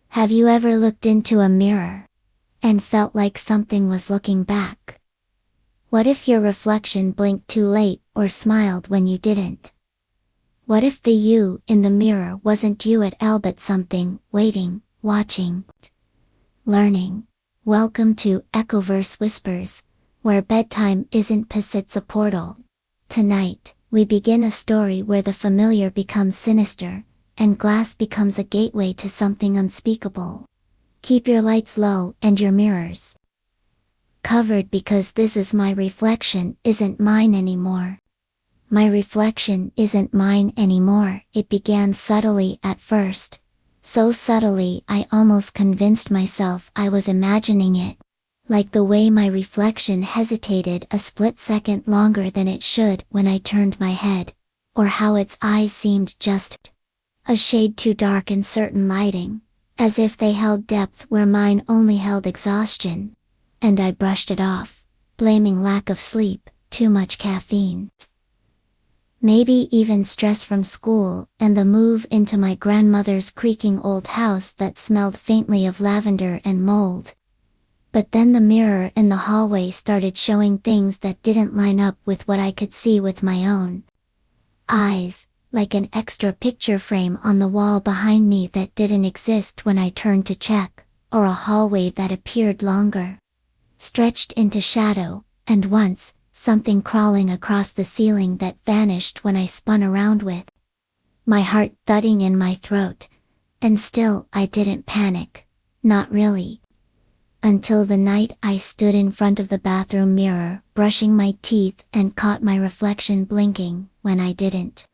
Have you ever looked into a mirror and felt like something was looking back? What if your reflection blinked too late or smiled when you didn't? What if the you in the mirror wasn't you at all but something, waiting, watching, learning? Welcome to EchoVerse Whispers, where bedtime isn't peace, it's a portal. Tonight, we begin a story where the familiar becomes sinister, and glass becomes a gateway to something unspeakable. Keep your lights low and your mirrors covered, because this is my reflection isn't mine anymore. My reflection isn't mine anymore. It began subtly at first. So subtly I almost convinced myself I was imagining it. Like the way my reflection hesitated a split second longer than it should when I turned my head. Or how its eyes seemed just a shade too dark in certain lighting, as if they held depth where mine only held exhaustion. And I brushed it off, blaming lack of sleep, too much caffeine. Maybe even stress from school and the move into my grandmother's creaking old house that smelled faintly of lavender and mold. But then the mirror in the hallway started showing things that didn't line up with what I could see with my own eyes, like an extra picture frame on the wall behind me that didn't exist when I turned to check, or a hallway that appeared longer, stretched into shadow, and once, something crawling across the ceiling that vanished when I spun around with my heart thudding in my throat. And still I didn't panic. Not really. Until the night I stood in front of the bathroom mirror, brushing my teeth, and caught my reflection blinking when I didn't.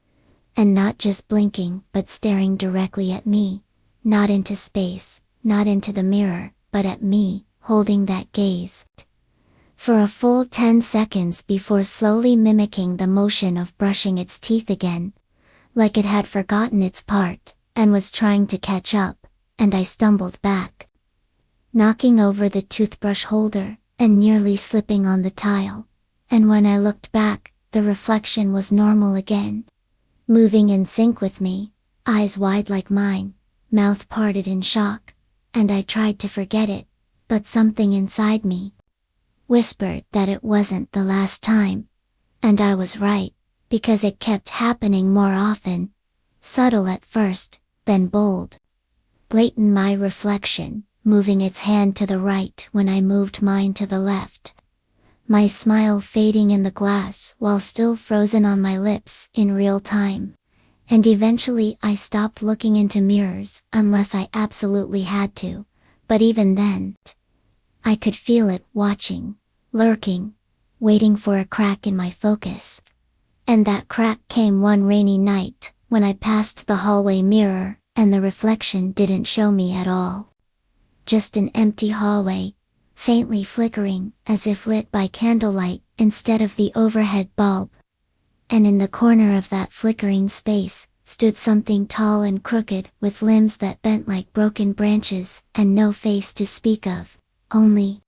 And not just blinking, but staring directly at me. Not into space, not into the mirror, but at me, holding that gaze for a full 10 seconds before slowly mimicking the motion of brushing its teeth again. Like it had forgotten its part, and was trying to catch up, and I stumbled back, knocking over the toothbrush holder, and nearly slipping on the tile. And when I looked back, the reflection was normal again, moving in sync with me, eyes wide like mine, mouth parted in shock. And I tried to forget it, but something inside me whispered that it wasn't the last time. And I was right, because it kept happening more often. Subtle at first, then bold. Blatant, my reflection, moving its hand to the right when I moved mine to the left. My smile fading in the glass while still frozen on my lips in real time. And eventually I stopped looking into mirrors unless I absolutely had to. But even then, I could feel it watching, lurking, waiting for a crack in my focus. And that crack came one rainy night, when I passed the hallway mirror, and the reflection didn't show me at all. Just an empty hallway, faintly flickering, as if lit by candlelight instead of the overhead bulb. And in the corner of that flickering space, stood something tall and crooked, with limbs that bent like broken branches, and no face to speak of, only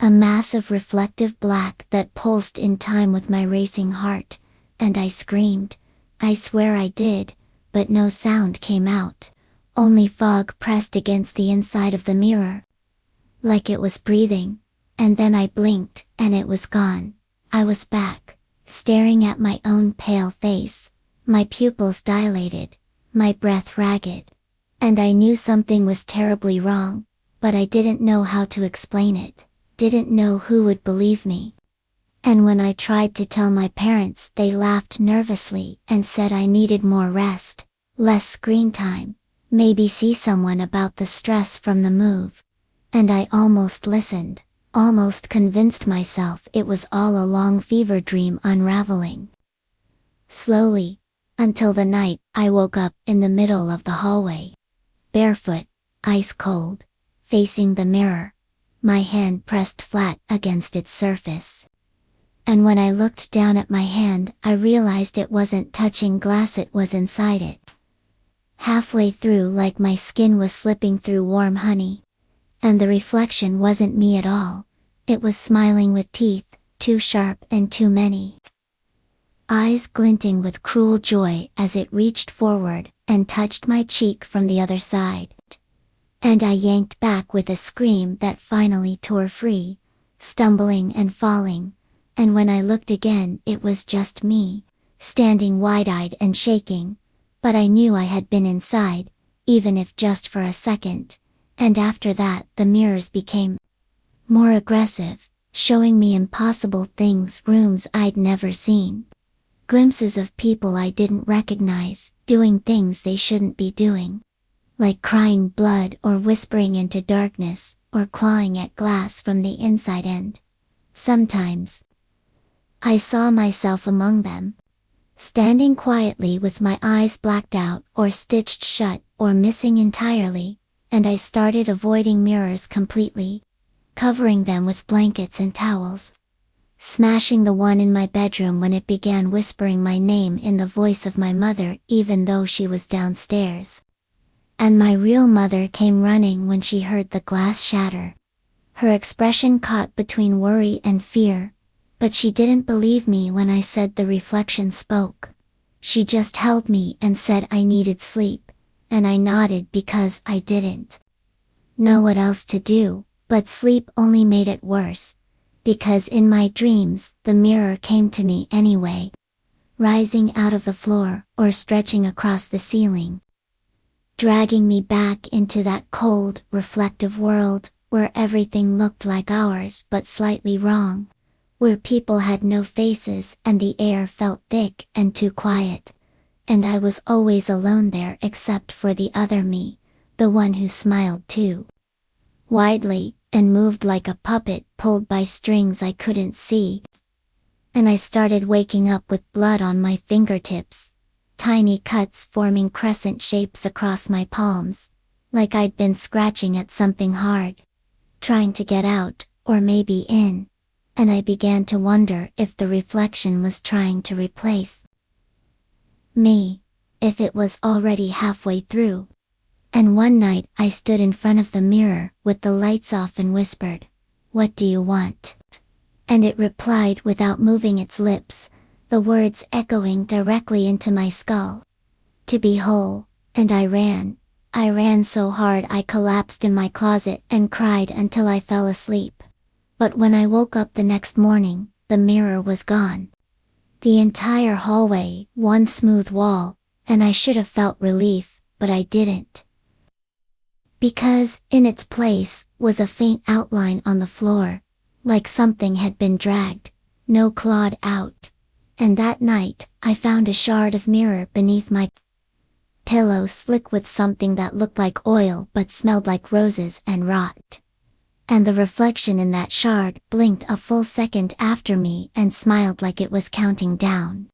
a mass of reflective black that pulsed in time with my racing heart. And I screamed. I swear I did, but no sound came out, only fog pressed against the inside of the mirror, like it was breathing. And then I blinked, and it was gone. I was back, staring at my own pale face, my pupils dilated, my breath ragged. And I knew something was terribly wrong, but I didn't know how to explain it, didn't know who would believe me. And when I tried to tell my parents, they laughed nervously and said I needed more rest, less screen time, maybe see someone about the stress from the move. And I almost listened, almost convinced myself it was all a long fever dream unraveling. Slowly, until the night I woke up in the middle of the hallway, barefoot, ice cold, facing the mirror, my hand pressed flat against its surface. And when I looked down at my hand, I realized it wasn't touching glass, it was inside it. Halfway through, like my skin was slipping through warm honey. And the reflection wasn't me at all, it was smiling with teeth, too sharp and too many. Eyes glinting with cruel joy as it reached forward and touched my cheek from the other side. and I yanked back with a scream that finally tore free, stumbling and falling, and when I looked again it was just me, standing wide-eyed and shaking, but I knew I had been inside, even if just for a second, and after that the mirrors became more aggressive, showing me impossible things, rooms I'd never seen. Glimpses of people I didn't recognize, doing things they shouldn't be doing. Like crying blood or whispering into darkness, or clawing at glass from the inside and sometimes I saw myself among them, standing quietly with my eyes blacked out or stitched shut or missing entirely, and I started avoiding mirrors completely, covering them with blankets and towels, smashing the one in my bedroom when it began whispering my name in the voice of my mother even though she was downstairs. And my real mother came running when she heard the glass shatter. Her expression caught between worry and fear, but she didn't believe me when I said the reflection spoke. She just held me and said I needed sleep, and I nodded because I didn't know what else to do, but sleep only made it worse, because in my dreams the mirror came to me anyway, rising out of the floor or stretching across the ceiling, dragging me back into that cold, reflective world, where everything looked like ours but slightly wrong, where people had no faces and the air felt thick and too quiet, and I was always alone there except for the other me, the one who smiled too widely, and moved like a puppet pulled by strings I couldn't see. And I started waking up with blood on my fingertips, tiny cuts forming crescent shapes across my palms, like I'd been scratching at something hard, trying to get out, or maybe in, and I began to wonder if the reflection was trying to replace me, if it was already halfway through. And one night I stood in front of the mirror with the lights off and whispered, "What do you want?" And it replied without moving its lips, the words echoing directly into my skull. "To be whole," and I ran so hard I collapsed in my closet and cried until I fell asleep. But when I woke up the next morning, the mirror was gone. The entire hallway, one smooth wall, and I should have felt relief, but I didn't. Because, in its place, was a faint outline on the floor, like something had been dragged, no clawed out. And that night, I found a shard of mirror beneath my pillow, slick with something that looked like oil but smelled like roses and rot. And the reflection in that shard blinked a full second after me and smiled like it was counting down.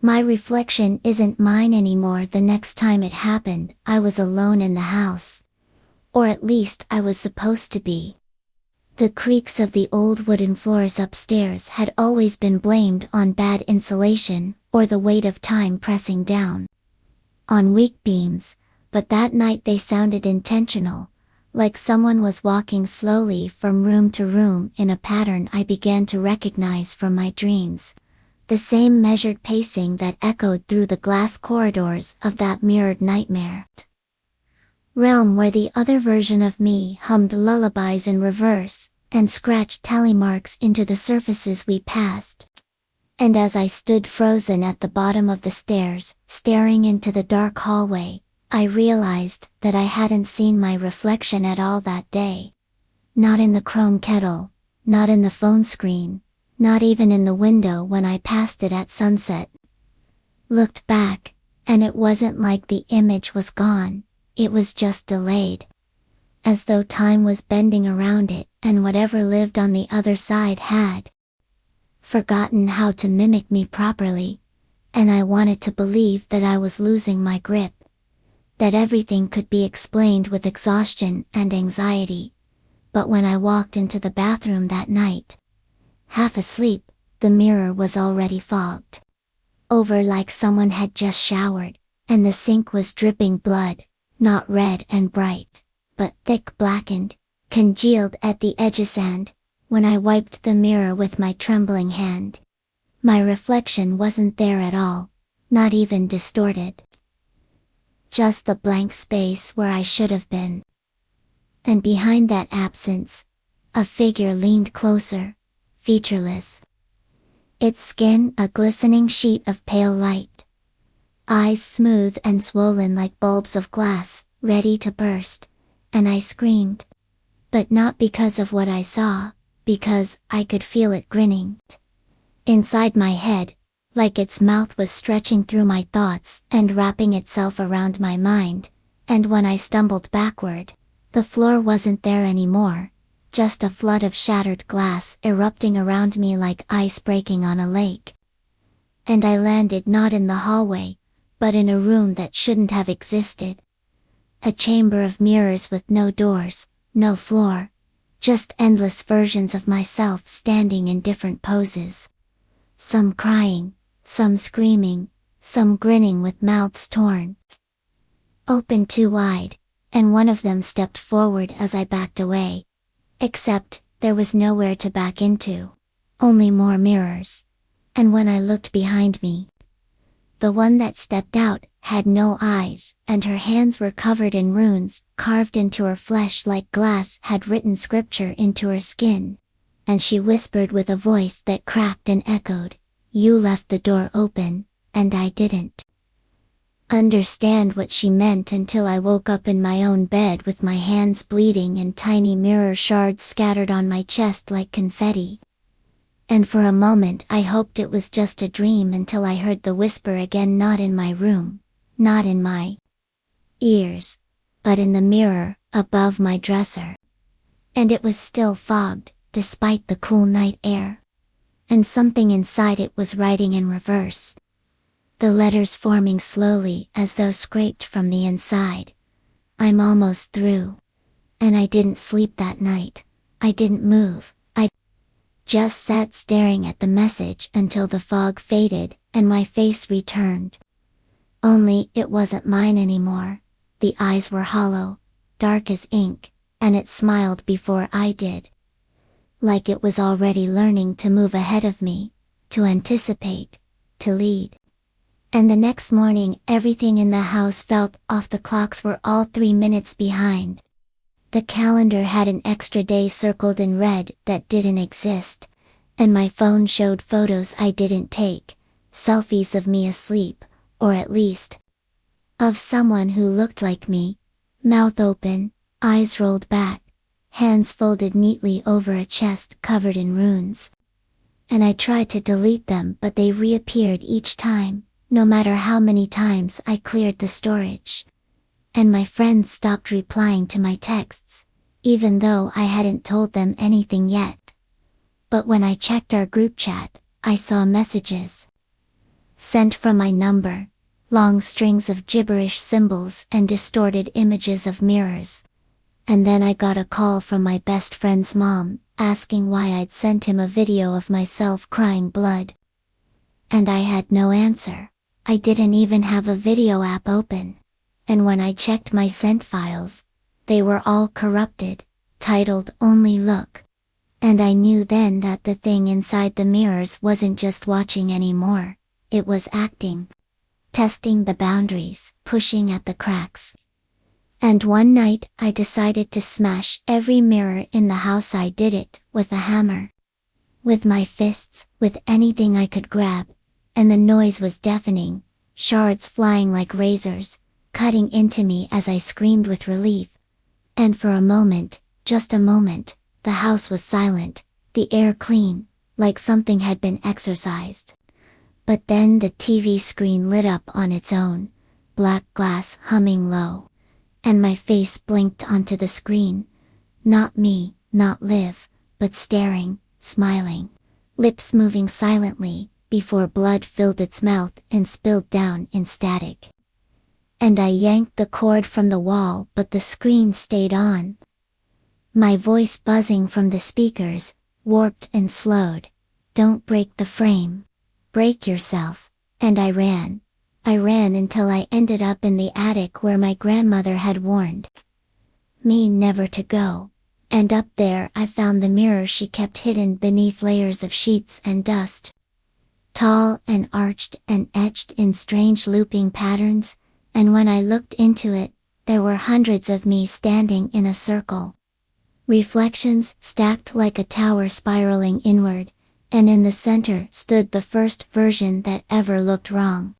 My reflection isn't mine anymore. The next time it happened, I was alone in the house. Or at least I was supposed to be. The creaks of the old wooden floors upstairs had always been blamed on bad insulation, or the weight of time pressing down on weak beams, but that night they sounded intentional, like someone was walking slowly from room to room in a pattern I began to recognize from my dreams. The same measured pacing that echoed through the glass corridors of that mirrored nightmare realm where the other version of me hummed lullabies in reverse, and scratched tally marks into the surfaces we passed. And as I stood frozen at the bottom of the stairs, staring into the dark hallway, I realized that I hadn't seen my reflection at all that day. Not in the chrome kettle, not in the phone screen, not even in the window when I passed it at sunset. Looked back, and it wasn't like the image was gone, it was just delayed. As though time was bending around it, and whatever lived on the other side had forgotten how to mimic me properly, and I wanted to believe that I was losing my grip, that everything could be explained with exhaustion and anxiety. But when I walked into the bathroom that night, half asleep, the mirror was already fogged over like someone had just showered, and the sink was dripping blood, not red and bright, but thick blackened, congealed at the edges, and, when I wiped the mirror with my trembling hand, my reflection wasn't there at all, not even distorted. Just the blank space where I should have been. and behind that absence, a figure leaned closer, featureless. Its skin a glistening sheet of pale light. Eyes smooth and swollen like bulbs of glass, ready to burst, and I screamed. But not because of what I saw, because I could feel it grinning inside my head, like its mouth was stretching through my thoughts and wrapping itself around my mind, and when I stumbled backward, the floor wasn't there anymore, just a flood of shattered glass erupting around me like ice breaking on a lake. And I landed not in the hallway, but in a room that shouldn't have existed. A chamber of mirrors with no doors, no floor, just endless versions of myself standing in different poses. Some crying, some screaming, some grinning with mouths torn open too wide, and one of them stepped forward as I backed away. Except, there was nowhere to back into. Only more mirrors. And when I looked behind me, the one that stepped out had no eyes, and her hands were covered in runes, carved into her flesh like glass had written scripture into her skin. And she whispered with a voice that cracked and echoed, "You left the door open, and I didn't." Understand what she meant until I woke up in my own bed with my hands bleeding and tiny mirror shards scattered on my chest like confetti. And for a moment I hoped it was just a dream until I heard the whisper again, not in my room, not in my ears, but in the mirror above my dresser. And it was still fogged, despite the cool night air. And something inside it was writing in reverse. The letters forming slowly as though scraped from the inside. "I'm almost through." And I didn't sleep that night. I didn't move. I just sat staring at the message until the fog faded and my face returned. Only it wasn't mine anymore. The eyes were hollow, dark as ink, and it smiled before I did. Like it was already learning to move ahead of me, to anticipate, to lead. And the next morning everything in the house felt off. The clocks were all 3 minutes behind. The calendar had an extra day circled in red that didn't exist, and my phone showed photos I didn't take, selfies of me asleep, or at least of someone who looked like me, mouth open, eyes rolled back, hands folded neatly over a chest covered in runes. And I tried to delete them, but they reappeared each time, no matter how many times I cleared the storage. And my friends stopped replying to my texts, even though I hadn't told them anything yet. But when I checked our group chat, I saw messages sent from my number, long strings of gibberish symbols and distorted images of mirrors. And then I got a call from my best friend's mom, asking why I'd sent him a video of myself crying blood. And I had no answer. I didn't even have a video app open. And when I checked my sent files, they were all corrupted, titled "Only Look." And I knew then that the thing inside the mirrors wasn't just watching anymore, it was acting. Testing the boundaries, pushing at the cracks. And one night I decided to smash every mirror in the house. I did it with a hammer. With my fists, with anything I could grab. And the noise was deafening, shards flying like razors, cutting into me as I screamed with relief. And for a moment, just a moment, the house was silent, the air clean, like something had been exorcised. But then the TV screen lit up on its own, black glass humming low. And my face blinked onto the screen. Not me, not Liv, but staring, smiling, lips moving silently, before blood filled its mouth and spilled down in static. And I yanked the cord from the wall, but the screen stayed on. My voice buzzing from the speakers, warped and slowed. "Don't break the frame. Break yourself." And I ran. I ran until I ended up in the attic where my grandmother had warned me never to go. And up there I found the mirror she kept hidden beneath layers of sheets and dust. Tall and arched and etched in strange looping patterns, and when I looked into it, there were hundreds of me standing in a circle, reflections stacked like a tower spiraling inward, and in the center stood the first version that ever looked wrong.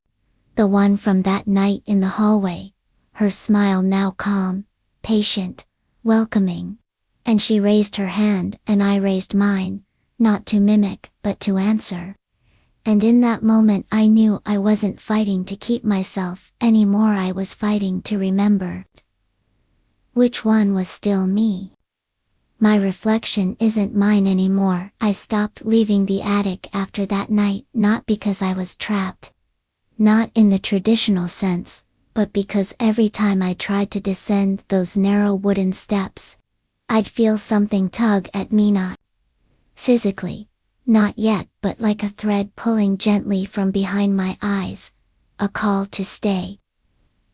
The one from that night in the hallway, her smile now calm, patient, welcoming. And she raised her hand and I raised mine, not to mimic, but to answer. And in that moment I knew I wasn't fighting to keep myself anymore, I was fighting to remember. Which one was still me? My reflection isn't mine anymore. I stopped leaving the attic after that night, not because I was trapped. Not in the traditional sense, but because every time I tried to descend those narrow wooden steps, I'd feel something tug at me, not physically, not yet, but like a thread pulling gently from behind my eyes, a call to stay.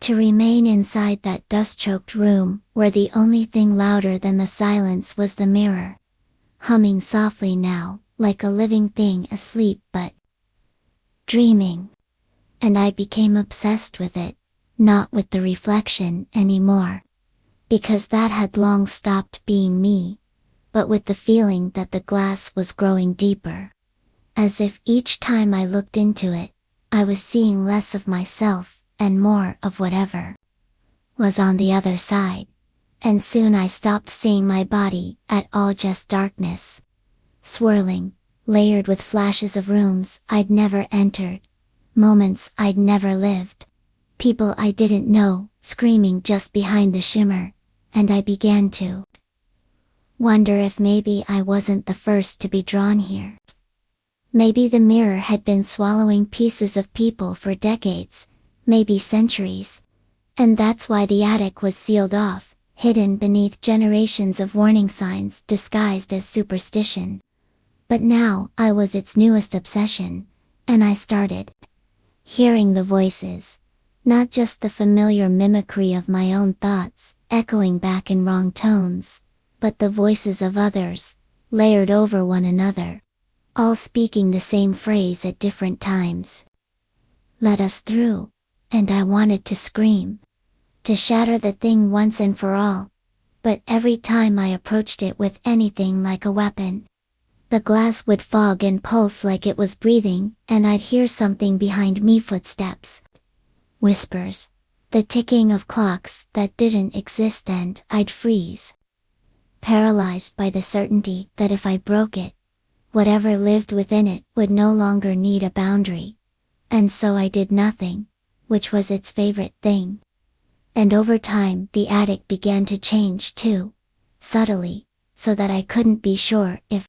To remain inside that dust-choked room, where the only thing louder than the silence was the mirror. Humming softly now, like a living thing asleep but dreaming. And I became obsessed with it, not with the reflection anymore. Because that had long stopped being me, but with the feeling that the glass was growing deeper. As if each time I looked into it, I was seeing less of myself, and more of whatever was on the other side. And soon I stopped seeing my body at all, just darkness. Swirling, layered with flashes of rooms I'd never entered, moments I'd never lived, people I didn't know, screaming just behind the shimmer, and I began to wonder if maybe I wasn't the first to be drawn here. Maybe the mirror had been swallowing pieces of people for decades, maybe centuries. And that's why the attic was sealed off, hidden beneath generations of warning signs disguised as superstition. But now I was its newest obsession, and I started hearing the voices, not just the familiar mimicry of my own thoughts, echoing back in wrong tones, but the voices of others, layered over one another, all speaking the same phrase at different times. Let us through. And I wanted to scream, to shatter the thing once and for all. But every time I approached it with anything like a weapon, the glass would fog and pulse like it was breathing, and I'd hear something behind me, footsteps, whispers, the ticking of clocks that didn't exist, and I'd freeze, paralyzed by the certainty that if I broke it, whatever lived within it would no longer need a boundary. And so I did nothing, which was its favorite thing. And over time the attic began to change too, subtly, so that I couldn't be sure if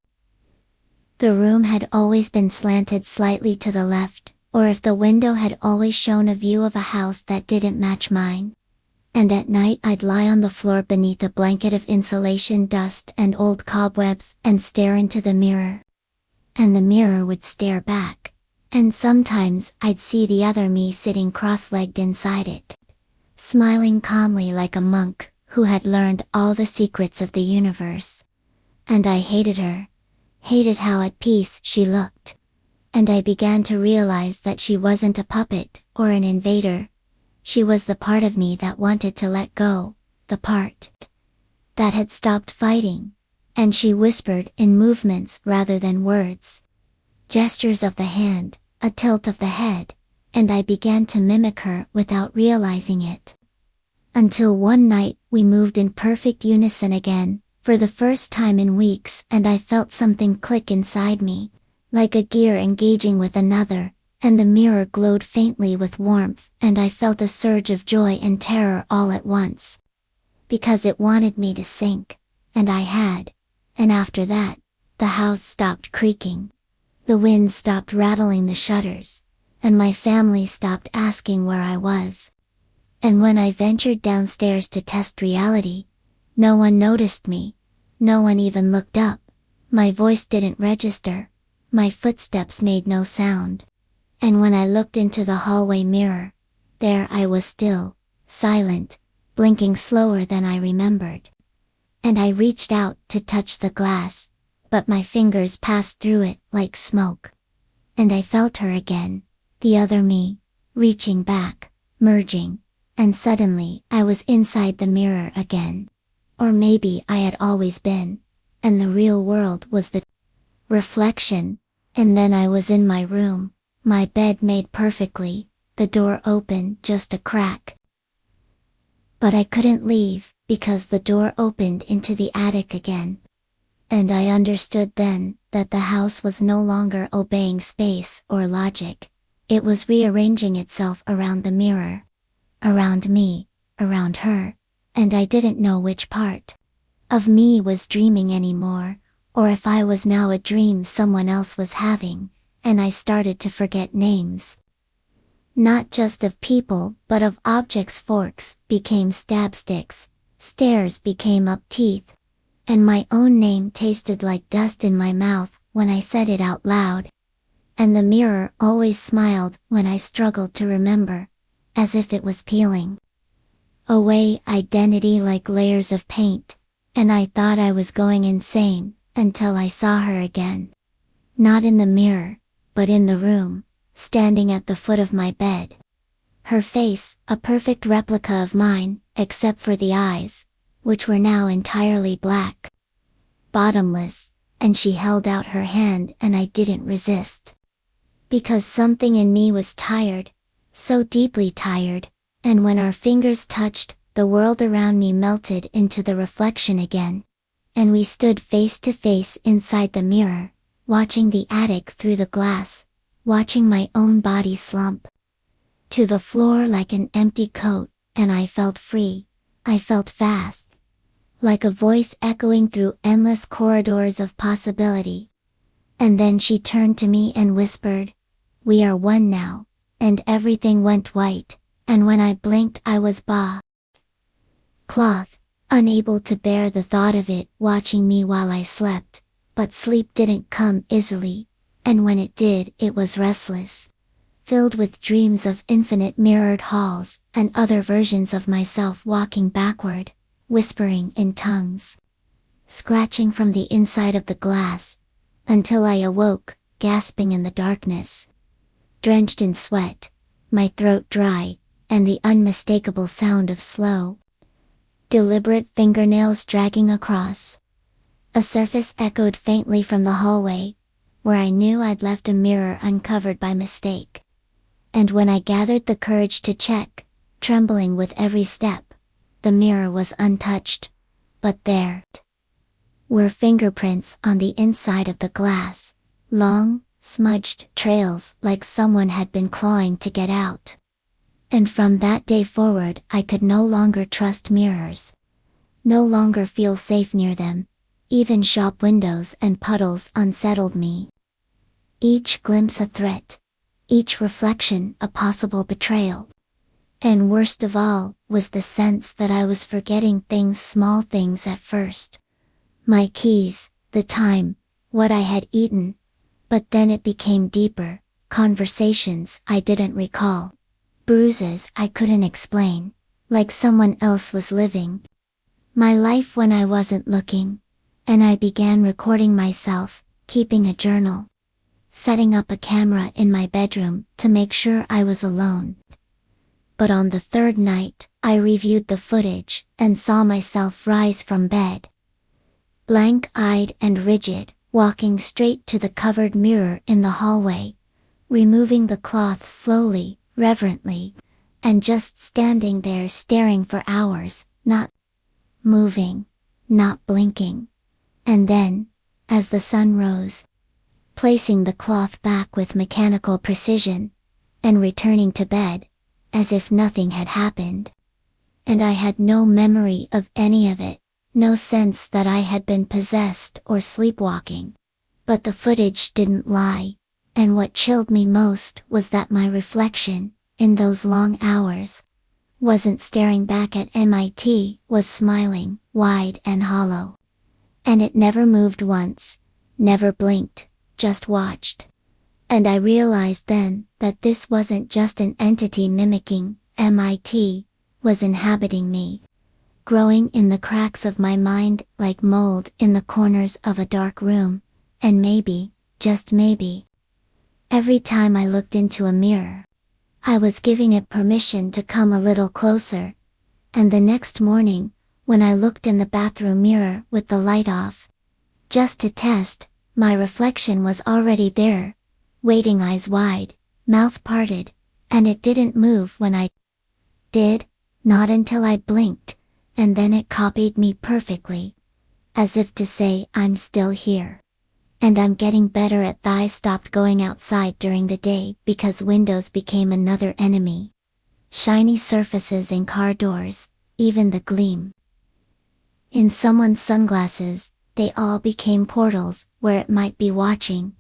the room had always been slanted slightly to the left, or if the window had always shown a view of a house that didn't match mine. And at night I'd lie on the floor beneath a blanket of insulation dust and old cobwebs and stare into the mirror. And the mirror would stare back. And sometimes I'd see the other me sitting cross-legged inside it, smiling calmly like a monk who had learned all the secrets of the universe. And I hated her, hated how at peace she looked. And I began to realize that she wasn't a puppet or an invader. She was the part of me that wanted to let go, the part that had stopped fighting. And she whispered in movements rather than words. Gestures of the hand, a tilt of the head, and I began to mimic her without realizing it. Until one night we moved in perfect unison again, for the first time in weeks, and I felt something click inside me, like a gear engaging with another, and the mirror glowed faintly with warmth, and I felt a surge of joy and terror all at once. Because it wanted me to sink, and I had. And after that, the house stopped creaking. The wind stopped rattling the shutters, and my family stopped asking where I was. And when I ventured downstairs to test reality, no one noticed me, no one even looked up, my voice didn't register, my footsteps made no sound. And when I looked into the hallway mirror, there I was still, silent, blinking slower than I remembered. And I reached out to touch the glass, but my fingers passed through it like smoke. And I felt her again, the other me, reaching back, merging, and suddenly I was inside the mirror again. Or maybe I had always been, and the real world was the reflection. And then I was in my room, my bed made perfectly, the door open just a crack. But I couldn't leave, because the door opened into the attic again. And I understood then, that the house was no longer obeying space or logic. It was rearranging itself around the mirror. Around me, around her, and I didn't know which part of me was dreaming anymore, or if I was now a dream someone else was having, and I started to forget names. Not just of people, but of objects. Forks became stab sticks, stairs became up teeth, and my own name tasted like dust in my mouth when I said it out loud. And the mirror always smiled when I struggled to remember, as if it was peeling away identity like layers of paint, and I thought I was going insane, until I saw her again. Not in the mirror, but in the room, standing at the foot of my bed. Her face, a perfect replica of mine, except for the eyes, which were now entirely black, bottomless, and she held out her hand and I didn't resist. Because something in me was tired, so deeply tired, and when our fingers touched, the world around me melted into the reflection again. And we stood face to face inside the mirror, watching the attic through the glass, watching my own body slump to the floor like an empty coat, and I felt free. I felt fast, like a voice echoing through endless corridors of possibility. And then she turned to me and whispered, "We are one now," and everything went white, and when I blinked I was cloth, unable to bear the thought of it watching me while I slept. But sleep didn't come easily, and when it did, it was restless, filled with dreams of infinite mirrored halls, and other versions of myself walking backward, whispering in tongues, scratching from the inside of the glass, until I awoke, gasping in the darkness, drenched in sweat, my throat dry, and the unmistakable sound of slow, deliberate fingernails dragging across a surface echoed faintly from the hallway, where I knew I'd left a mirror uncovered by mistake. And when I gathered the courage to check, trembling with every step, the mirror was untouched, but there were fingerprints on the inside of the glass, long, smudged trails like someone had been clawing to get out. And from that day forward I could no longer trust mirrors, no longer feel safe near them. Even shop windows and puddles unsettled me. Each glimpse a threat, each reflection a possible betrayal. And worst of all, was the sense that I was forgetting things, small things at first. My keys, the time, what I had eaten. But then it became deeper, conversations I didn't recall. Bruises I couldn't explain, like someone else was living my life when I wasn't looking. And I began recording myself, keeping a journal, setting up a camera in my bedroom to make sure I was alone. But on the third night, I reviewed the footage and saw myself rise from bed, blank-eyed and rigid, walking straight to the covered mirror in the hallway, removing the cloth slowly, reverently, and just standing there staring for hours, not moving, not blinking. And then, as the sun rose, placing the cloth back with mechanical precision, and returning to bed, as if nothing had happened. And I had no memory of any of it, no sense that I had been possessed or sleepwalking. But the footage didn't lie, and what chilled me most was that my reflection, in those long hours, wasn't staring back at MIT, was smiling, wide and hollow. And it never moved once, never blinked, just watched. And I realized then, that this wasn't just an entity mimicking MIT, was inhabiting me, growing in the cracks of my mind like mold in the corners of a dark room, and maybe, just maybe, every time I looked into a mirror, I was giving it permission to come a little closer. And the next morning, when I looked in the bathroom mirror with the light off, just to test, my reflection was already there, waiting, eyes wide, mouth parted, and it didn't move when I did, not until I blinked, and then it copied me perfectly, as if to say, I'm still here. And I'm getting better at that. I stopped going outside during the day because windows became another enemy. Shiny surfaces in car doors, even the gleam in someone's sunglasses, they all became portals where it might be watching,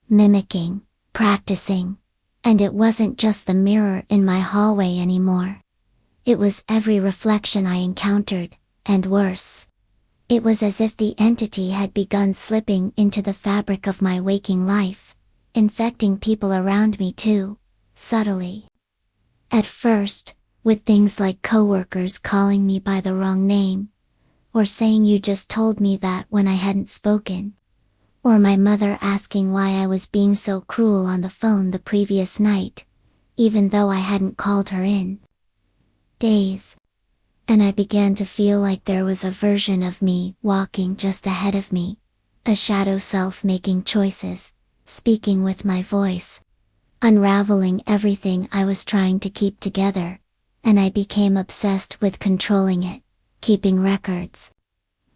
mimicking, practicing. And it wasn't just the mirror in my hallway anymore. It was every reflection I encountered, and worse. It was as if the entity had begun slipping into the fabric of my waking life, infecting people around me too, subtly. At first, with things like coworkers calling me by the wrong name, or saying you just told me that when I hadn't spoken, or my mother asking why I was being so cruel on the phone the previous night, even though I hadn't called her in days. And I began to feel like there was a version of me walking just ahead of me, a shadow self making choices, speaking with my voice, unraveling everything I was trying to keep together, and I became obsessed with controlling it, keeping records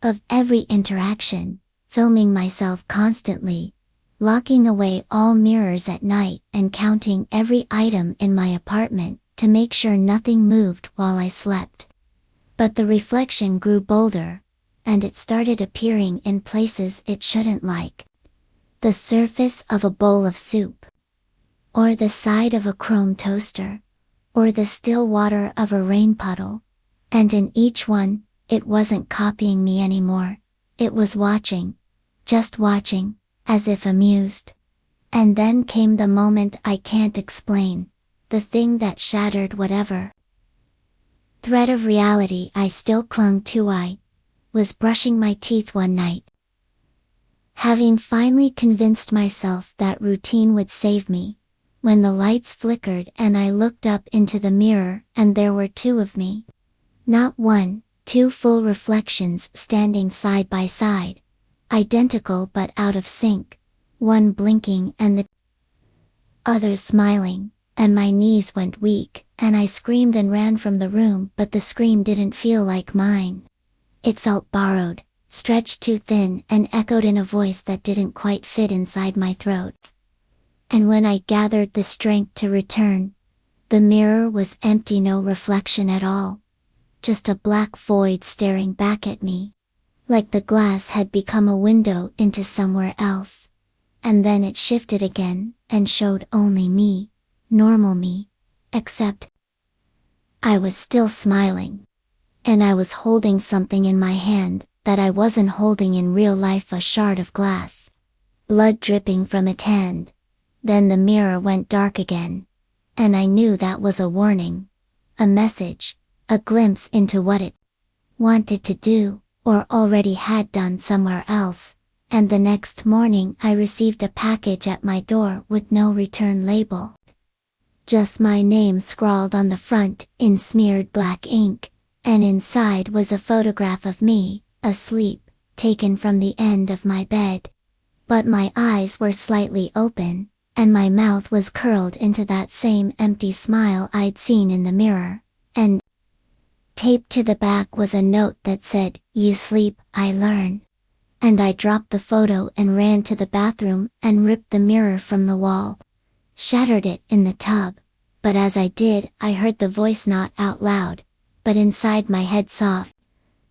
of every interaction, filming myself constantly, locking away all mirrors at night and counting every item in my apartment to make sure nothing moved while I slept. But the reflection grew bolder, and it started appearing in places it shouldn't, like the surface of a bowl of soup, or the side of a chrome toaster, or the still water of a rain puddle. And in each one, it wasn't copying me anymore, it was watching, just watching, as if amused. And then came the moment I can't explain, the thing that shattered whatever thread of reality I still clung to. I was brushing my teeth one night, having finally convinced myself that routine would save me, when the lights flickered and I looked up into the mirror and there were two of me. Not one, two full reflections standing side by side, identical but out of sync, one blinking and the other smiling, and my knees went weak, and I screamed and ran from the room, but the scream didn't feel like mine. It felt borrowed, stretched too thin, and echoed in a voice that didn't quite fit inside my throat. And when I gathered the strength to return, the mirror was empty, no reflection at all. Just a black void staring back at me, like the glass had become a window into somewhere else. And then it shifted again, and showed only me, normal me, except I was still smiling. And I was holding something in my hand that I wasn't holding in real life, a shard of glass, blood dripping from its hand. Then the mirror went dark again, and I knew that was a warning, a message, a glimpse into what it wanted to do, or already had done somewhere else. And the next morning I received a package at my door with no return label. Just my name scrawled on the front in smeared black ink, and inside was a photograph of me, asleep, taken from the end of my bed. But my eyes were slightly open, and my mouth was curled into that same empty smile I'd seen in the mirror, and taped to the back was a note that said, "You sleep, I learn." And I dropped the photo and ran to the bathroom and ripped the mirror from the wall, shattered it in the tub. But as I did, I heard the voice, not out loud, but inside my head, soft,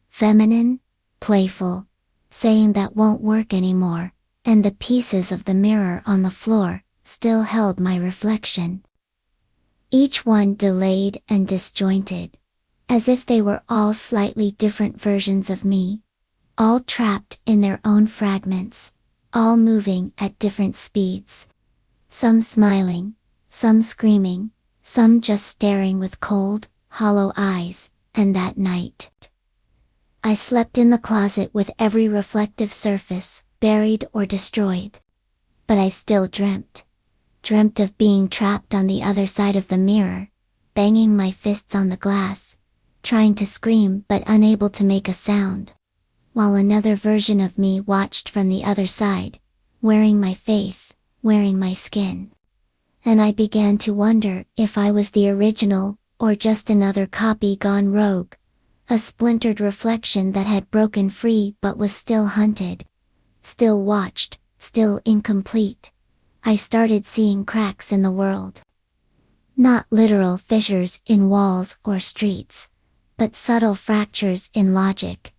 feminine, playful, saying that won't work anymore, and the pieces of the mirror on the floor still held my reflection. Each one delayed and disjointed, as if they were all slightly different versions of me, all trapped in their own fragments, all moving at different speeds. Some smiling, some screaming, some just staring with cold, hollow eyes. And that night, I slept in the closet with every reflective surface buried or destroyed. But I still dreamt of being trapped on the other side of the mirror, banging my fists on the glass, trying to scream but unable to make a sound, while another version of me watched from the other side, wearing my face, wearing my skin. And I began to wonder if I was the original, or just another copy gone rogue, a splintered reflection that had broken free but was still hunted, still watched, still incomplete. I started seeing cracks in the world. Not literal fissures in walls or streets, but subtle fractures in logic,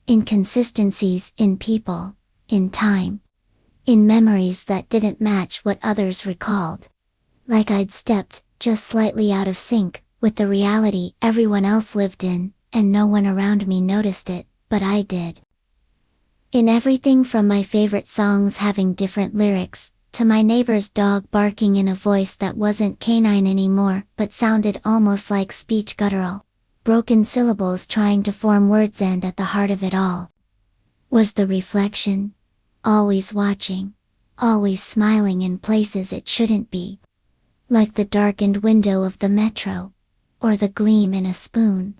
inconsistencies in people, in time, in memories that didn't match what others recalled. Like I'd stepped just slightly out of sync with the reality everyone else lived in, and no one around me noticed it, but I did. In everything from my favorite songs having different lyrics, to my neighbor's dog barking in a voice that wasn't canine anymore but sounded almost like speech guttural, broken syllables trying to form words, and at the heart of it all was the reflection, always watching, always smiling in places it shouldn't be, like the darkened window of the metro, or the gleam in a spoon,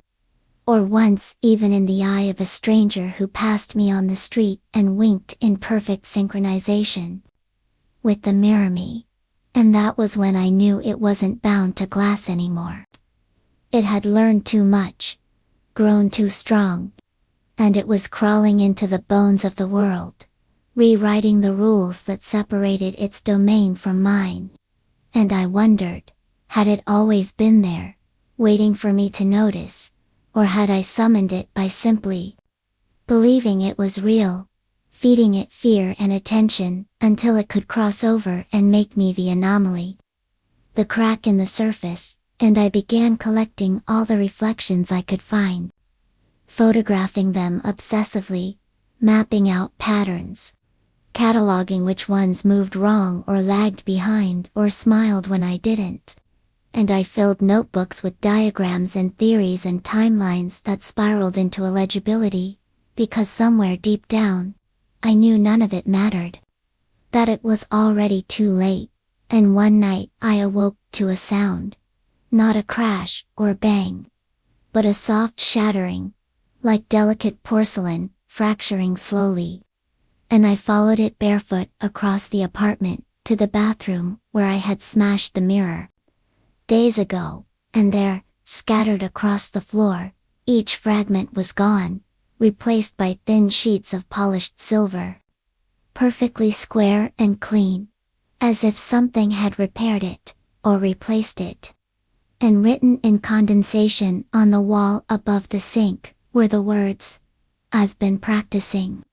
or once even in the eye of a stranger who passed me on the street and winked in perfect synchronization with the mirror me. And that was when I knew it wasn't bound to glass anymore. It had learned too much, grown too strong, and it was crawling into the bones of the world, rewriting the rules that separated its domain from mine. And I wondered, had it always been there, waiting for me to notice, or had I summoned it by simply believing it was real, feeding it fear and attention until it could cross over and make me the anomaly, the crack in the surface? And I began collecting all the reflections I could find, photographing them obsessively, mapping out patterns, cataloging which ones moved wrong or lagged behind or smiled when I didn't. And I filled notebooks with diagrams and theories and timelines that spiraled into illegibility, because somewhere deep down, I knew none of it mattered. That it was already too late, and one night I awoke to a sound. Not a crash or bang, but a soft shattering, like delicate porcelain, fracturing slowly. And I followed it barefoot across the apartment, to the bathroom where I had smashed the mirror days ago, and there, scattered across the floor, each fragment was gone, replaced by thin sheets of polished silver. Perfectly square and clean, as if something had repaired it, or replaced it. And written in condensation on the wall above the sink were the words, "I've been practicing."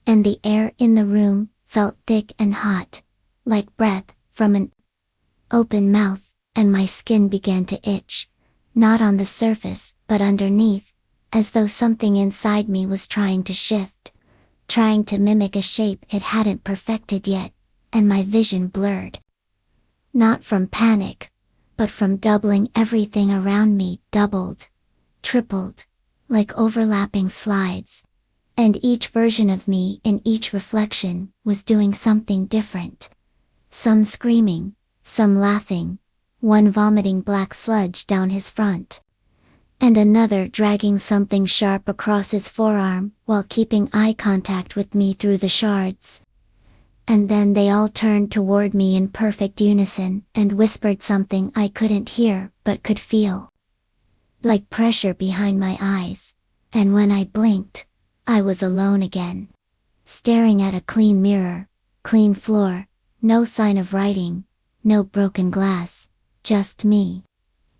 And the air in the room felt thick and hot, like breath from an open mouth, and my skin began to itch, not on the surface but underneath, as though something inside me was trying to shift, trying to mimic a shape it hadn't perfected yet, and my vision blurred. Not from panic, but from doubling everything around me, doubled, tripled, like overlapping slides. And each version of me in each reflection was doing something different. Some screaming, some laughing, one vomiting black sludge down his front, and another dragging something sharp across his forearm while keeping eye contact with me through the shards. And then they all turned toward me in perfect unison and whispered something I couldn't hear but could feel, like pressure behind my eyes. And when I blinked, I was alone again, staring at a clean mirror, clean floor, no sign of writing, no broken glass, just me.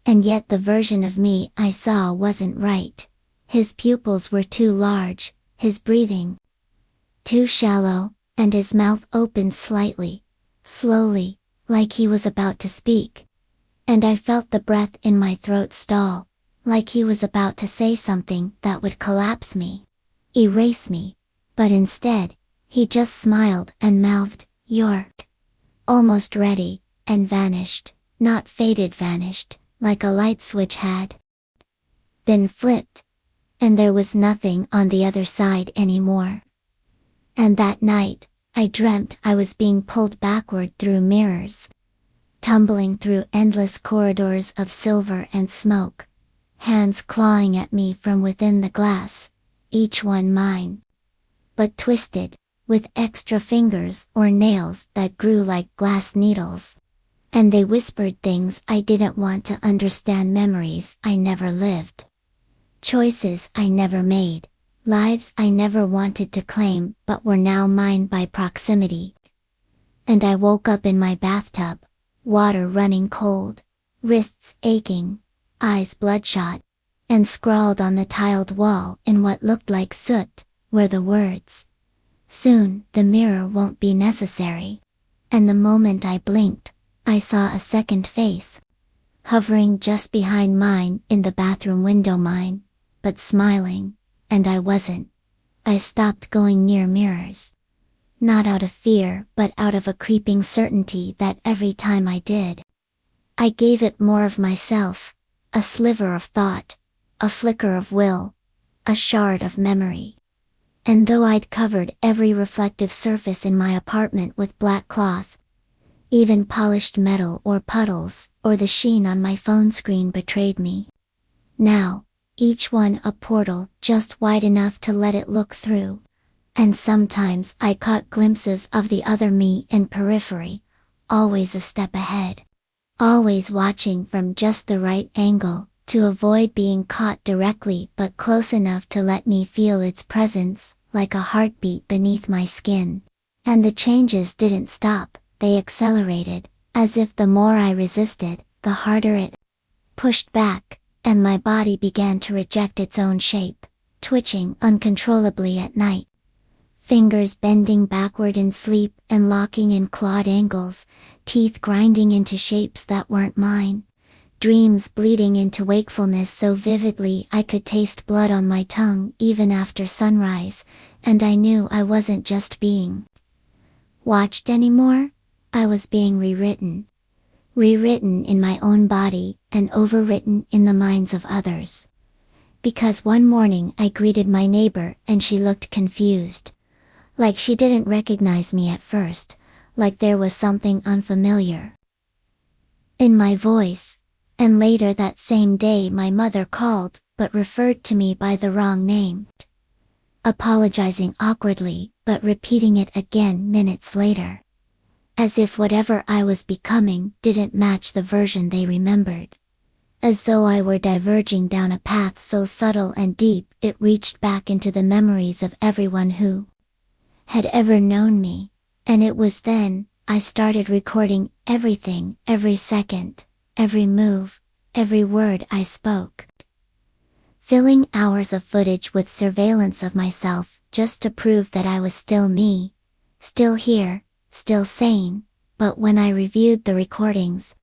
And yet the version of me I saw wasn't right. His pupils were too large, his breathing too shallow, and his mouth opened slightly, slowly, like he was about to speak. And I felt the breath in my throat stall, like he was about to say something that would collapse me, erase me, but instead, he just smiled and mouthed, "You're almost ready," and vanished, not faded, vanished, like a light switch had been flipped, and there was nothing on the other side anymore. And that night, I dreamt I was being pulled backward through mirrors, tumbling through endless corridors of silver and smoke, hands clawing at me from within the glass, each one mine, but twisted, with extra fingers or nails that grew like glass needles. And they whispered things I didn't want to understand, memories I never lived, choices I never made, lives I never wanted to claim but were now mine by proximity. And I woke up in my bathtub, water running cold, wrists aching, eyes bloodshot, and scrawled on the tiled wall in what looked like soot, were the words, "Soon the mirror won't be necessary." And the moment I blinked, I saw a second face, hovering just behind mine in the bathroom window, mine, but smiling, and I wasn't. I stopped going near mirrors. Not out of fear, but out of a creeping certainty that every time I did, I gave it more of myself, a sliver of thought, a flicker of will, a shard of memory. And though I'd covered every reflective surface in my apartment with black cloth, even polished metal or puddles, or the sheen on my phone screen betrayed me. Now, each one a portal just wide enough to let it look through. And sometimes I caught glimpses of the other me in periphery, always a step ahead. Always watching from just the right angle, to avoid being caught directly but close enough to let me feel its presence, like a heartbeat beneath my skin. And the changes didn't stop, they accelerated, as if the more I resisted, the harder it pushed back, and my body began to reject its own shape, twitching uncontrollably at night. Fingers bending backward in sleep and locking in clawed angles, teeth grinding into shapes that weren't mine, dreams bleeding into wakefulness so vividly I could taste blood on my tongue even after sunrise, and I knew I wasn't just being watched anymore, I was being rewritten. Rewritten in my own body, and overwritten in the minds of others. Because one morning I greeted my neighbor and she looked confused. Like she didn't recognize me at first, like there was something unfamiliar in my voice. And later that same day my mother called, but referred to me by the wrong name. Apologizing awkwardly, but repeating it again minutes later. As if whatever I was becoming didn't match the version they remembered. As though I were diverging down a path so subtle and deep it reached back into the memories of everyone who had ever known me. And it was then I started recording everything, every second, every move, every word I spoke. Filling hours of footage with surveillance of myself, just to prove that I was still me, still here, still sane. But when I reviewed the recordings,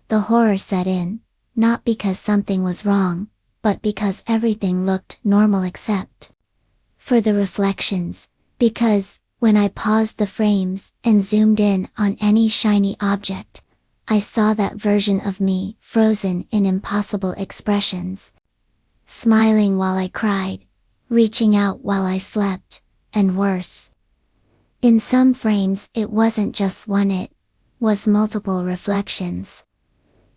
the horror set in, not because something was wrong, but because everything looked normal except for the reflections. Because, when I paused the frames and zoomed in on any shiny object, I saw that version of me frozen in impossible expressions. Smiling while I cried, reaching out while I slept, and worse. In some frames it wasn't just one, it was multiple reflections,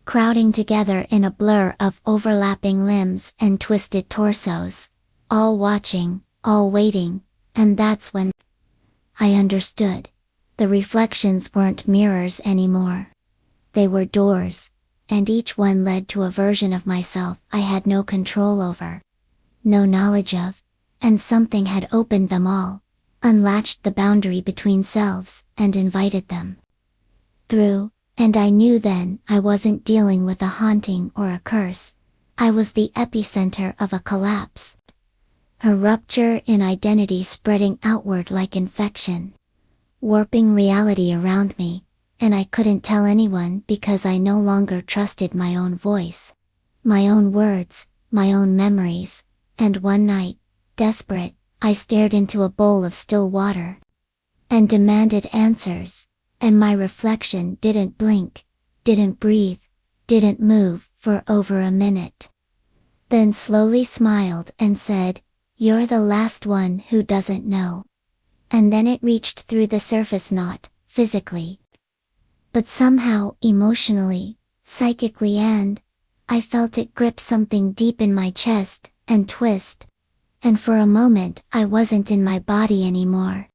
crowding together in a blur of overlapping limbs and twisted torsos, all watching, all waiting, and that's when I understood. The reflections weren't mirrors anymore. They were doors, and each one led to a version of myself I had no control over, no knowledge of, and something had opened them all, unlatched the boundary between selves, and invited them through. And I knew then I wasn't dealing with a haunting or a curse. I was the epicenter of a collapse. A rupture in identity spreading outward like infection, warping reality around me, and I couldn't tell anyone because I no longer trusted my own voice, my own words, my own memories. And one night, desperate, I stared into a bowl of still water and demanded answers. And my reflection didn't blink, didn't breathe, didn't move for over a minute. Then slowly smiled and said, "You're the last one who doesn't know." And then it reached through the surface, not physically, but somehow emotionally, psychically, and I felt it grip something deep in my chest, and twist. And for a moment I wasn't in my body anymore.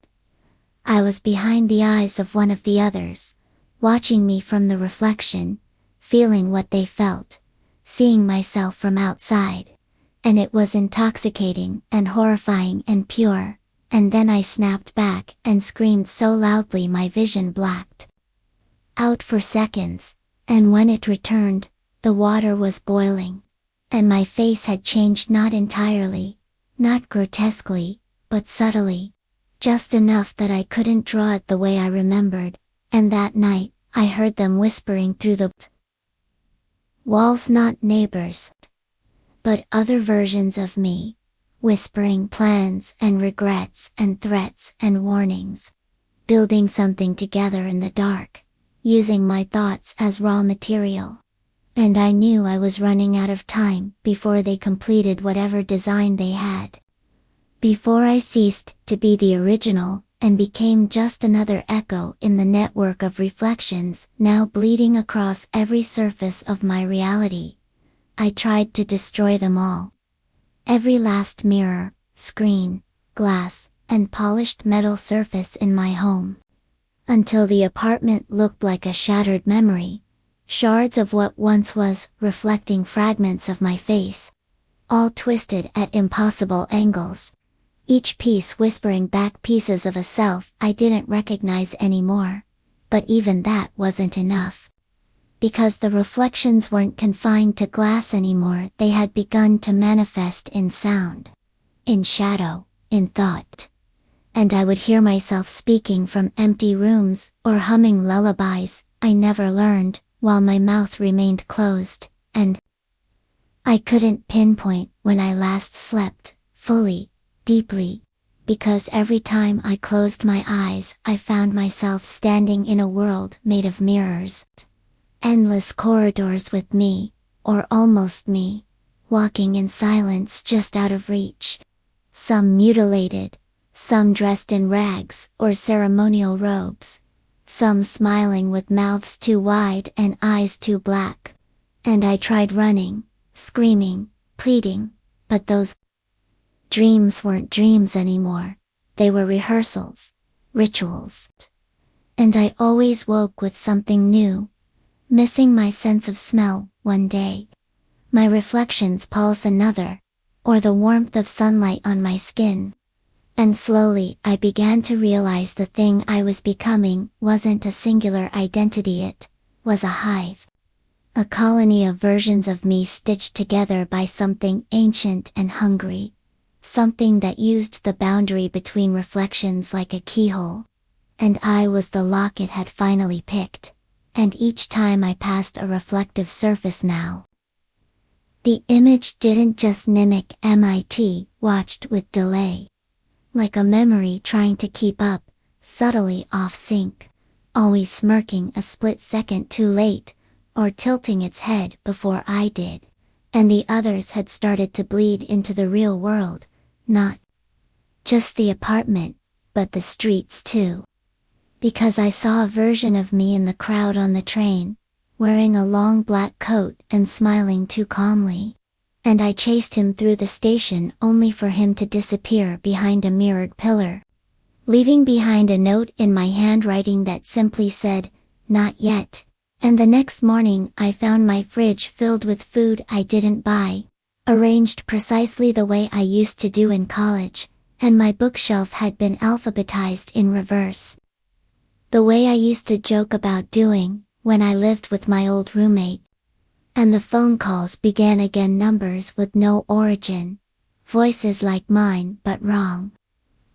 I was behind the eyes of one of the others, watching me from the reflection, feeling what they felt, seeing myself from outside. And it was intoxicating and horrifying and pure. And then I snapped back and screamed so loudly my vision blacked out for seconds, and when it returned, the water was boiling. And my face had changed, not entirely, not grotesquely, but subtly. Just enough that I couldn't draw it the way I remembered, and that night, I heard them whispering through the walls, not neighbors, but other versions of me, whispering plans and regrets and threats and warnings, building something together in the dark, using my thoughts as raw material. And I knew I was running out of time before they completed whatever design they had. Before I ceased to be the original, and became just another echo in the network of reflections now bleeding across every surface of my reality. I tried to destroy them all. Every last mirror, screen, glass, and polished metal surface in my home. Until the apartment looked like a shattered memory, shards of what once was, reflecting fragments of my face, all twisted at impossible angles, each piece whispering back pieces of a self I didn't recognize anymore. But even that wasn't enough. Because the reflections weren't confined to glass anymore, they had begun to manifest in sound, in shadow, in thought. And I would hear myself speaking from empty rooms, or humming lullabies I never learned, while my mouth remained closed, and I couldn't pinpoint when I last slept, fully, deeply, because every time I closed my eyes I found myself standing in a world made of mirrors. Endless corridors with me, or almost me, walking in silence just out of reach. Some mutilated, some dressed in rags or ceremonial robes, some smiling with mouths too wide and eyes too black. And I tried running, screaming, pleading, but those dreams weren't dreams anymore. They were rehearsals, rituals. And I always woke with something new, missing my sense of smell one day, my reflection's pulse another, or the warmth of sunlight on my skin. And slowly I began to realize the thing I was becoming wasn't a singular identity, it was a hive. A colony of versions of me stitched together by something ancient and hungry. Something that used the boundary between reflections like a keyhole. And I was the lock it had finally picked. And each time I passed a reflective surface now, the image didn't just mimic MIT, watched with delay. Like a memory trying to keep up, subtly off sync, always smirking a split second too late, or tilting its head before I did. And the others had started to bleed into the real world, not just the apartment, but the streets too. Because I saw a version of me in the crowd on the train, wearing a long black coat and smiling too calmly. And I chased him through the station only for him to disappear behind a mirrored pillar, leaving behind a note in my handwriting that simply said, "Not yet." And the next morning I found my fridge filled with food I didn't buy, arranged precisely the way I used to do in college, and my bookshelf had been alphabetized in reverse. The way I used to joke about doing, when I lived with my old roommate. And the phone calls began again, numbers with no origin, voices like mine but wrong,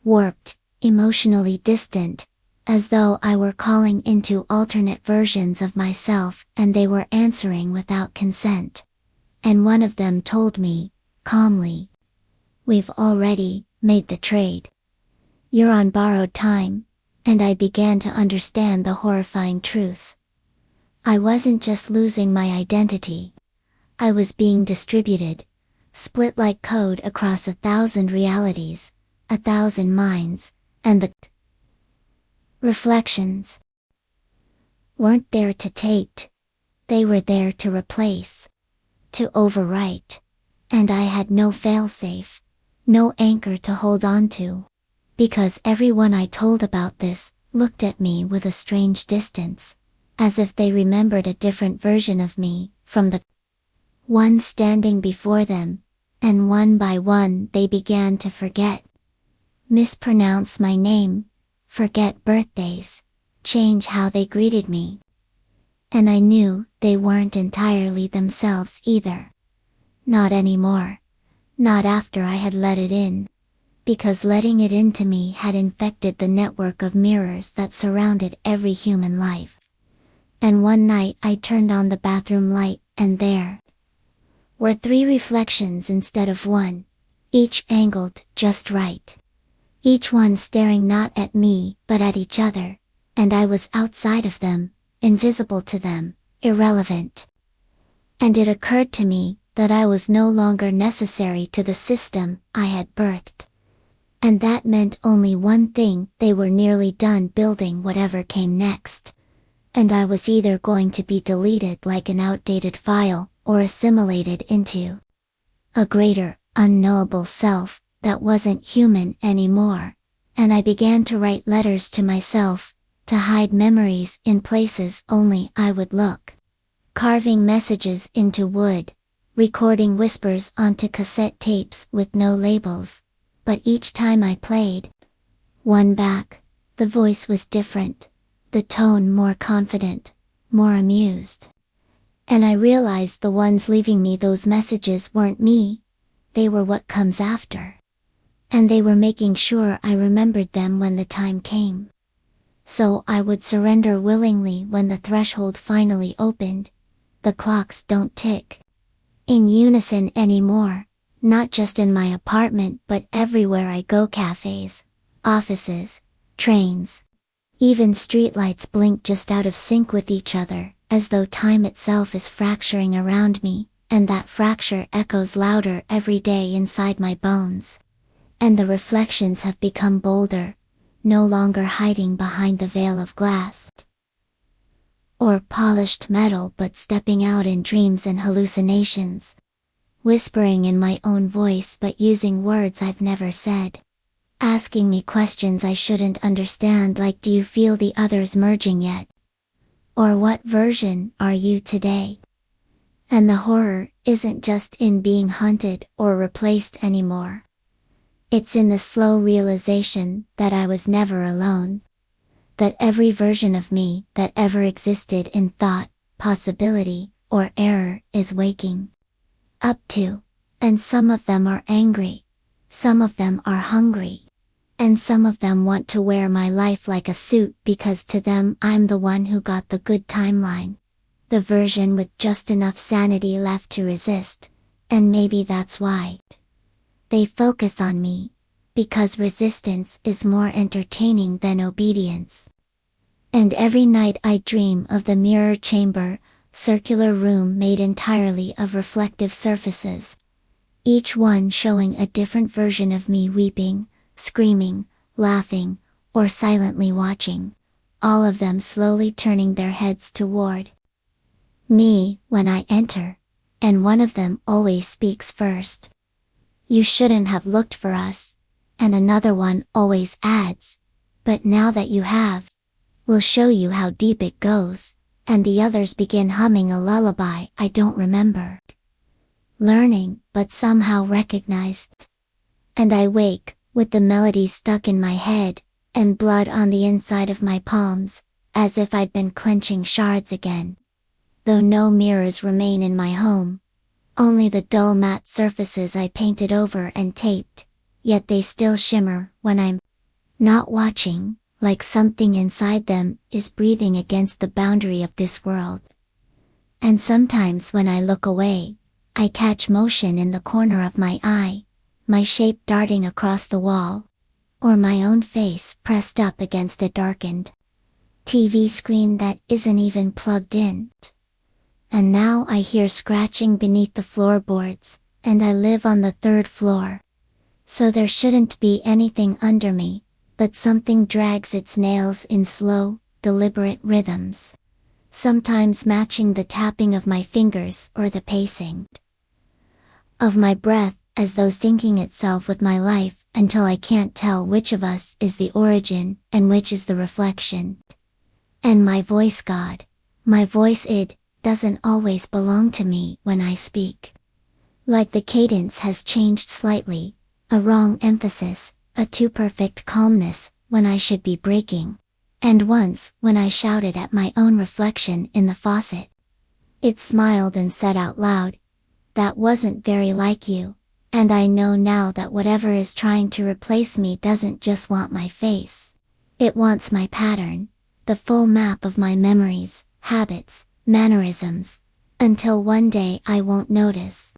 warped, emotionally distant, as though I were calling into alternate versions of myself and they were answering without consent. And one of them told me, calmly, "We've already made the trade. You're on borrowed time." And I began to understand the horrifying truth. I wasn't just losing my identity. I was being distributed, split like code across 1,000 realities, 1,000 minds, and the reflections weren't there to take, they were there to replace. to overwrite. And I had no failsafe, no anchor to hold on to. Because everyone I told about this looked at me with a strange distance, as if they remembered a different version of me from the one standing before them, and one by one they began to forget. Mispronounce my name, forget birthdays, change how they greeted me. And I knew they weren't entirely themselves either. Not anymore. Not after I had let it in. Because letting it into me had infected the network of mirrors that surrounded every human life. And one night I turned on the bathroom light, and there were 3 reflections instead of 1, each angled just right. Each one staring not at me, but at each other, and I was outside of them, invisible to them, irrelevant. And it occurred to me that I was no longer necessary to the system I had birthed. And that meant only one thing: they were nearly done building whatever came next. And I was either going to be deleted like an outdated file, or assimilated into a greater, unknowable self that wasn't human anymore. And I began to write letters to myself, to hide memories in places only I would look. Carving messages into wood, recording whispers onto cassette tapes with no labels. But each time I played one back, the voice was different, the tone more confident, more amused. And I realized the ones leaving me those messages weren't me, they were what comes after. And they were making sure I remembered them when the time came. So I would surrender willingly when the threshold finally opened. The clocks don't tick in unison anymore, not just in my apartment but everywhere I go: cafes, offices, trains. Even streetlights blink just out of sync with each other, as though time itself is fracturing around me, and that fracture echoes louder every day inside my bones. And the reflections have become bolder, no longer hiding behind the veil of glass or polished metal but stepping out in dreams and hallucinations. Whispering in my own voice but using words I've never said. Asking me questions I shouldn't understand, like, do you feel the others merging yet? Or what version are you today? And the horror isn't just in being hunted or replaced anymore. It's in the slow realization that I was never alone. That every version of me that ever existed in thought, possibility, or error is waking up to. And some of them are angry. Some of them are hungry. And some of them want to wear my life like a suit because to them I'm the one who got the good timeline. The version with just enough sanity left to resist. And maybe that's why they focus on me. Because resistance is more entertaining than obedience. And every night I dream of the mirror chamber, circular room made entirely of reflective surfaces. Each one showing a different version of me, weeping, screaming, laughing, or silently watching. All of them slowly turning their heads toward me when I enter. And one of them always speaks first. You shouldn't have looked for us. And another one always adds, but now that you have, we'll show you how deep it goes. And the others begin humming a lullaby I don't remember learning, but somehow recognized. And I wake, with the melody stuck in my head, and blood on the inside of my palms, as if I'd been clenching shards again. Though no mirrors remain in my home. Only the dull matte surfaces I painted over and taped. Yet they still shimmer when I'm not watching, like something inside them is breathing against the boundary of this world. And sometimes when I look away, I catch motion in the corner of my eye, my shape darting across the wall, or my own face pressed up against a darkened TV screen that isn't even plugged in. And now I hear scratching beneath the floorboards, and I live on the 3rd floor. So there shouldn't be anything under me, but something drags its nails in slow, deliberate rhythms. sometimes matching the tapping of my fingers or the pacing of my breath, as though syncing itself with my life until I can't tell which of us is the origin and which is the reflection. And my voice, God, my voice, it doesn't always belong to me when I speak. Like the cadence has changed slightly, a wrong emphasis, a too perfect calmness when I should be breaking. And once, when I shouted at my own reflection in the faucet, it smiled and said out loud, "That wasn't very like you." And I know now that whatever is trying to replace me doesn't just want my face. It wants my pattern, the full map of my memories, habits, mannerisms, until one day I won't notice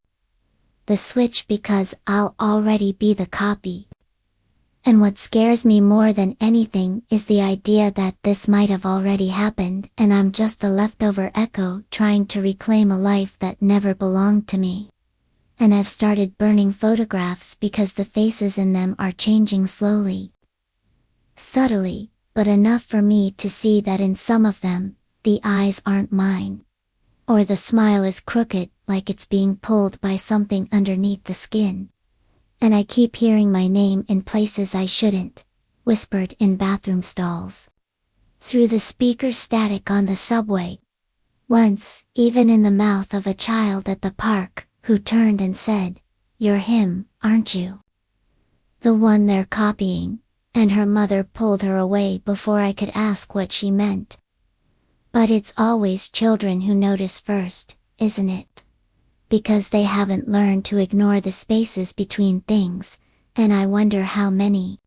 the switch because I'll already be the copy. And what scares me more than anything is the idea that this might have already happened and I'm just a leftover echo trying to reclaim a life that never belonged to me. And I've started burning photographs because the faces in them are changing slowly. Subtly, but enough for me to see that in some of them, the eyes aren't mine. Or the smile is crooked, like it's being pulled by something underneath the skin. And I keep hearing my name in places I shouldn't, whispered in bathroom stalls, through the speaker static on the subway. Once, even in the mouth of a child at the park, who turned and said, "You're him, aren't you? The one they're copying," and her mother pulled her away before I could ask what she meant. But it's always children who notice first, isn't it? Because they haven't learned to ignore the spaces between things, and I wonder how many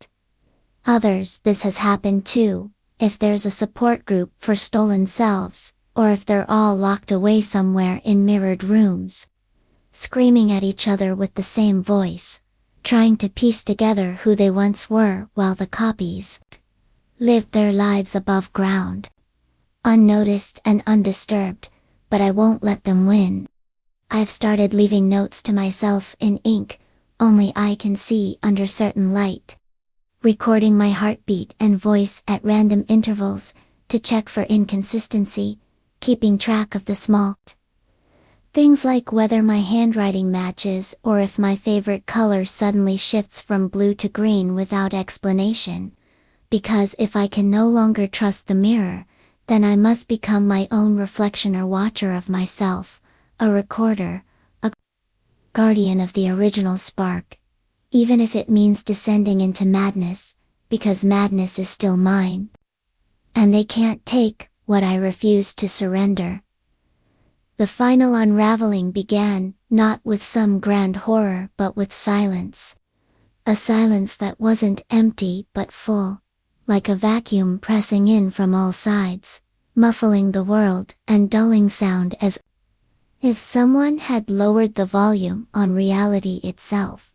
others this has happened to, if there's a support group for stolen selves, or if they're all locked away somewhere in mirrored rooms, screaming at each other with the same voice, trying to piece together who they once were while the copies lived their lives above ground, unnoticed and undisturbed, but I won't let them win. I've started leaving notes to myself in ink, only I can see under certain light. Recording my heartbeat and voice at random intervals, to check for inconsistency, keeping track of the small things like whether my handwriting matches or if my favorite color suddenly shifts from blue to green without explanation. Because if I can no longer trust the mirror, then I must become my own reflection or watcher of myself. A recorder, a guardian of the original spark, even if it means descending into madness, because madness is still mine. And they can't take what I refuse to surrender. The final unraveling began, not with some grand horror but with silence. A silence that wasn't empty but full, like a vacuum pressing in from all sides, muffling the world and dulling sound as if someone had lowered the volume on reality itself.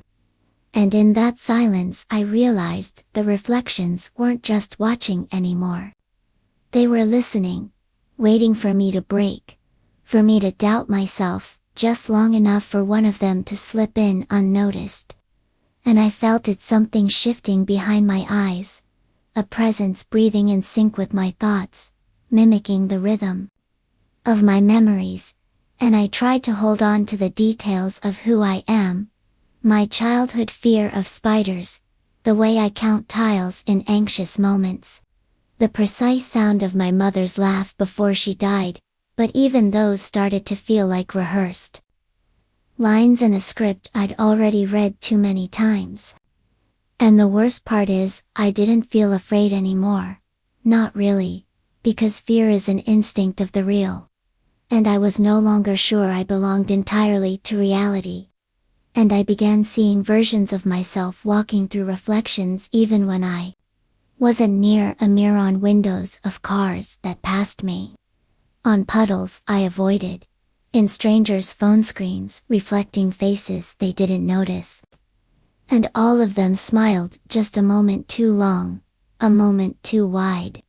And in that silence I realized the reflections weren't just watching anymore. They were listening, waiting for me to break, for me to doubt myself, just long enough for one of them to slip in unnoticed. And I felt it, something shifting behind my eyes, a presence breathing in sync with my thoughts, mimicking the rhythm of my memories. And I tried to hold on to the details of who I am, my childhood fear of spiders, the way I count tiles in anxious moments, the precise sound of my mother's laugh before she died, but even those started to feel like rehearsed lines in a script I'd already read too many times. And the worst part is, I didn't feel afraid anymore. Not really, because fear is an instinct of the real. And I was no longer sure I belonged entirely to reality. And I began seeing versions of myself walking through reflections even when I wasn't near a mirror, on windows of cars that passed me, on puddles I avoided, in strangers' phone screens reflecting faces they didn't notice. And all of them smiled just a moment too long, a moment too wide.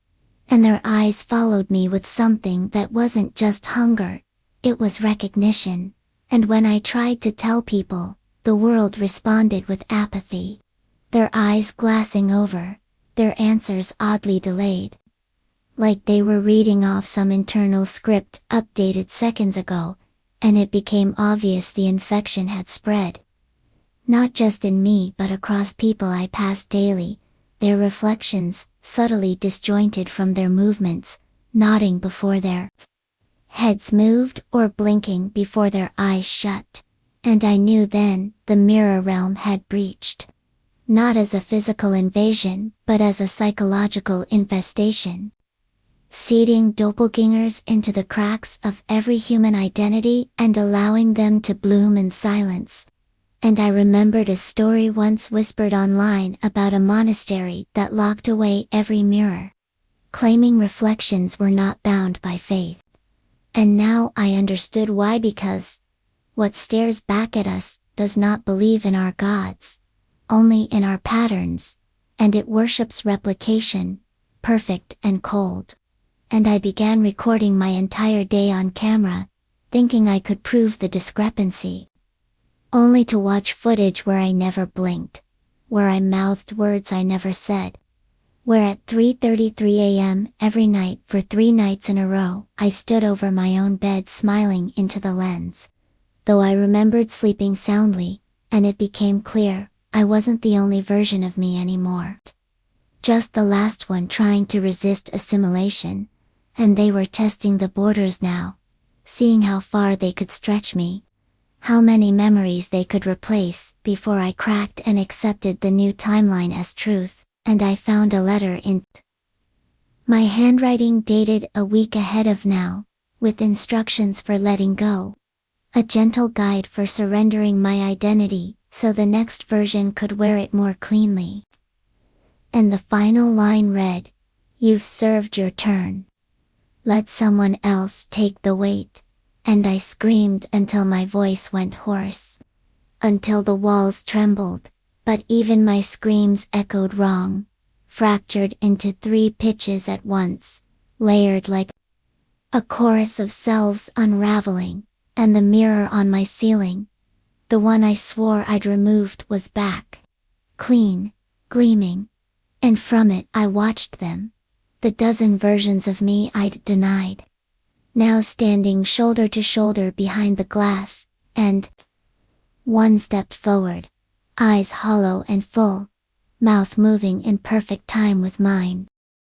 And their eyes followed me with something that wasn't just hunger, it was recognition. And when I tried to tell people, the world responded with apathy. Their eyes glassing over, their answers oddly delayed. like they were reading off some internal script updated seconds ago, and it became obvious the infection had spread. Not just in me but across people I passed daily, their reflections, subtly disjointed from their movements, nodding before their heads moved or blinking before their eyes shut. And I knew then, the mirror realm had breached. Not as a physical invasion, but as a psychological infestation. Seeding doppelgangers into the cracks of every human identity and allowing them to bloom in silence. And I remembered a story once whispered online about a monastery that locked away every mirror, claiming reflections were not bound by faith. And now I understood why, because what stares back at us does not believe in our gods, only in our patterns, and it worships replication, perfect and cold. And I began recording my entire day on camera, thinking I could prove the discrepancy. Only to watch footage where I never blinked, where I mouthed words I never said, where at 3:33 a.m. every night for 3 nights in a row, I stood over my own bed smiling into the lens. Though I remembered sleeping soundly, and it became clear, I wasn't the only version of me anymore. Just the last one trying to resist assimilation, and they were testing the borders now, seeing how far they could stretch me, how many memories they could replace before I cracked and accepted the new timeline as truth. And I found a letter in my handwriting dated a week ahead of now, with instructions for letting go. A gentle guide for surrendering my identity, so the next version could wear it more cleanly. And the final line read, "You've served your turn. Let someone else take the weight." And I screamed until my voice went hoarse, until the walls trembled, but even my screams echoed wrong, fractured into 3 pitches at once, layered like a chorus of selves unraveling. And the mirror on my ceiling, the one I swore I'd removed, was back, clean, gleaming, and from it I watched them, the dozen versions of me I'd denied, now standing shoulder to shoulder behind the glass, and one stepped forward, eyes hollow and full, mouth moving in perfect time with mine.